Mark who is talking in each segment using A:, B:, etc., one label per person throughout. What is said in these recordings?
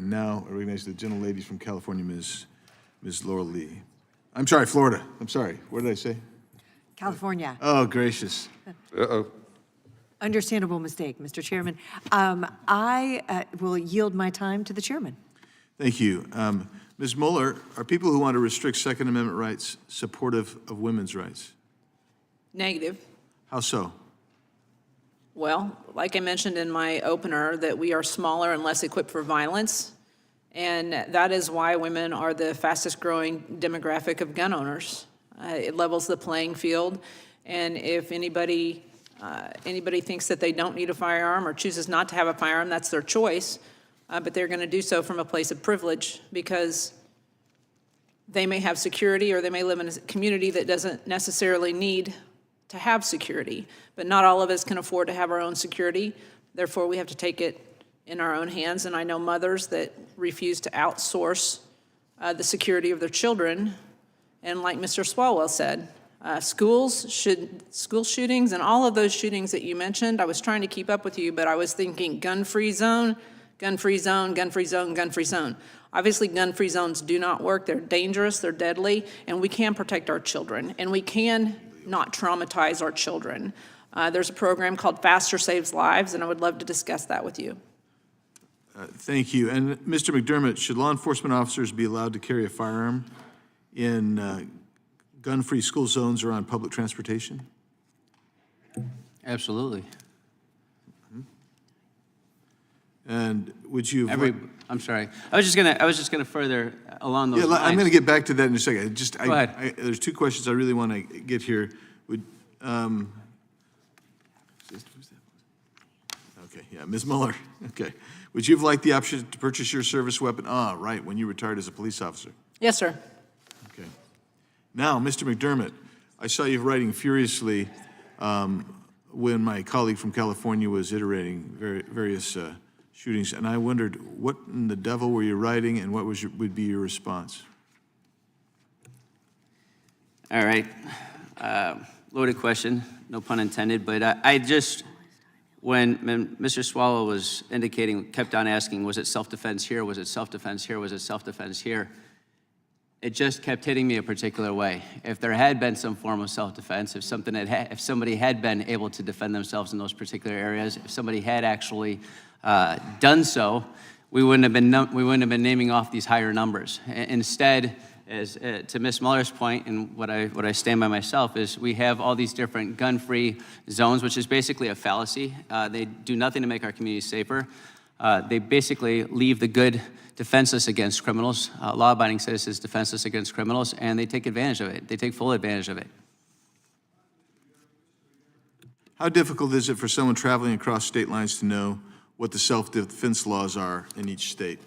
A: And now I recognize the gentlelady from California, Ms. Laurel Lee. I'm sorry, Florida. I'm sorry. What did I say?
B: California.
A: Oh, gracious. Uh-oh.
B: Understandable mistake, Mr. Chairman. I will yield my time to the chairman.
A: Thank you. Ms. Mueller, are people who want to restrict Second Amendment rights supportive of women's rights?
C: Negative.
A: How so?
C: Well, like I mentioned in my opener, that we are smaller and less equipped for violence, and that is why women are the fastest growing demographic of gun owners. It levels the playing field, and if anybody thinks that they don't need a firearm or chooses not to have a firearm, that's their choice, but they're going to do so from a place of privilege because they may have security or they may live in a community that doesn't necessarily need to have security, but not all of us can afford to have our own security. Therefore, we have to take it in our own hands, and I know mothers that refuse to outsource the security of their children, and like Mr. Swalwell said, school shootings and all of those shootings that you mentioned, I was trying to keep up with you, but I was thinking gun-free zone, gun-free zone, gun-free zone, gun-free zone. Obviously, gun-free zones do not work. They're dangerous, they're deadly, and we can protect our children, and we can not traumatize our children. There's a program called Faster Saves Lives, and I would love to discuss that with you.
A: Thank you. And Mr. McDermott, should law enforcement officers be allowed to carry a firearm in gun-free school zones or on public transportation?
D: Absolutely.
A: And would you?
D: I'm sorry. I was just gonna further along those lines.
A: I'm going to get back to that in a second.
D: Go ahead.
A: There's two questions I really want to get here. Okay, yeah, Ms. Mueller. Okay, would you have liked the option to purchase your service weapon? Right, when you retired as a police officer.
C: Yes, sir.
A: Okay. Now, Mr. McDermott, I saw you writing furiously when my colleague from California was iterating various shootings, and I wondered, what in the devil were you writing, and what would be your response?
D: All right. Loaded question, no pun intended, but when Mr. Swallow was indicating, kept on asking, was it self-defense here, was it self-defense here, was it self-defense here? It just kept hitting me a particular way. If there had been some form of self-defense, if somebody had been able to defend themselves in those particular areas, if somebody had actually done so, we wouldn't have been naming off these higher numbers. Instead, as to Ms. Mueller's point, and what I stand by myself, is we have all these different gun-free zones, which is basically a fallacy. They do nothing to make our communities safer. They basically leave the good defenseless against criminals, law-abiding citizens defenseless against criminals, and they take advantage of it. They take full advantage of it.
A: How difficult is it for someone traveling across state lines to know what the self-defense laws are in each state?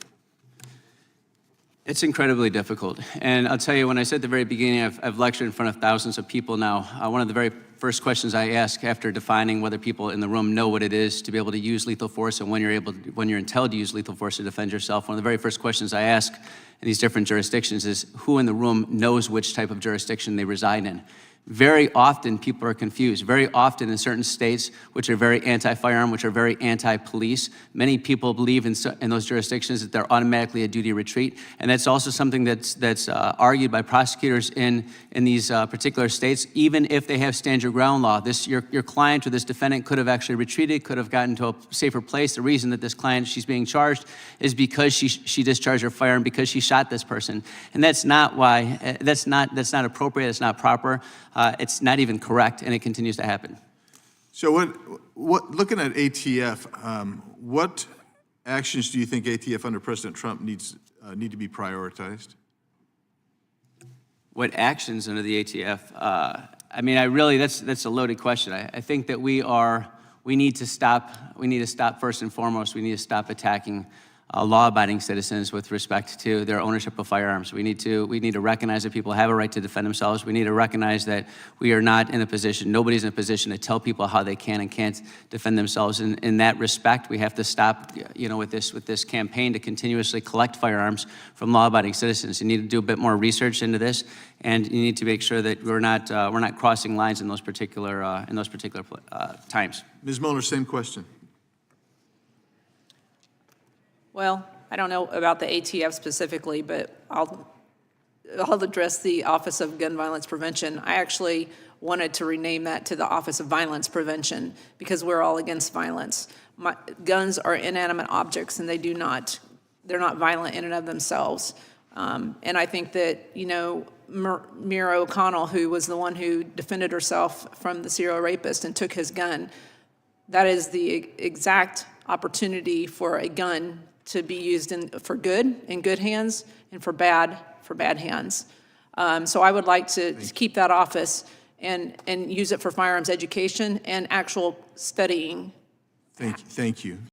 D: It's incredibly difficult. And I'll tell you, when I said at the very beginning, I've lectured in front of thousands of people now. One of the very first questions I ask after defining whether people in the room know what it is to be able to use lethal force and when you're entitled to use lethal force to defend yourself, one of the very first questions I ask in these different jurisdictions is who in the room knows which type of jurisdiction they reside in. Very often people are confused. Very often in certain states, which are very anti-firearm, which are very anti-police, many people believe in those jurisdictions that they're automatically a duty retreat. And that's also something that's argued by prosecutors in these particular states. Even if they have stand your ground law, your client or this defendant could have actually retreated, could have gotten to a safer place. The reason that this client, she's being charged, is because she discharged her firearm, because she shot this person. And that's not why, that's not appropriate, it's not proper. It's not even correct, and it continues to happen.
A: So looking at ATF, what actions do you think ATF under President Trump need to be prioritized?
D: What actions under the ATF? I mean, that's a loaded question. I think that we need to stop first and foremost. We need to stop attacking law-abiding citizens with respect to their ownership of firearms. We need to recognize that people have a right to defend themselves. We need to recognize that we are not in a position, nobody's in a position to tell people how they can and can't defend themselves. In that respect, we have to stop, with this campaign to continuously collect firearms from law-abiding citizens. You need to do a bit more research into this, and you need to make sure that we're not crossing lines in those particular times.
A: Ms. Mueller, same question.
C: Well, I don't know about the ATF specifically, but I'll address the Office of Gun Violence Prevention. I actually wanted to rename that to the Office of Violence Prevention because we're all against violence. Guns are inanimate objects, and they're not violent in and of themselves. And I think that, Mira O'Connell, who was the one who defended herself from the serial rapist and took his gun, that is the exact opportunity for a gun to be used for good, in good hands, and for bad hands. So I would like to keep that office and use it for firearms education and actual studying.
A: Thank you.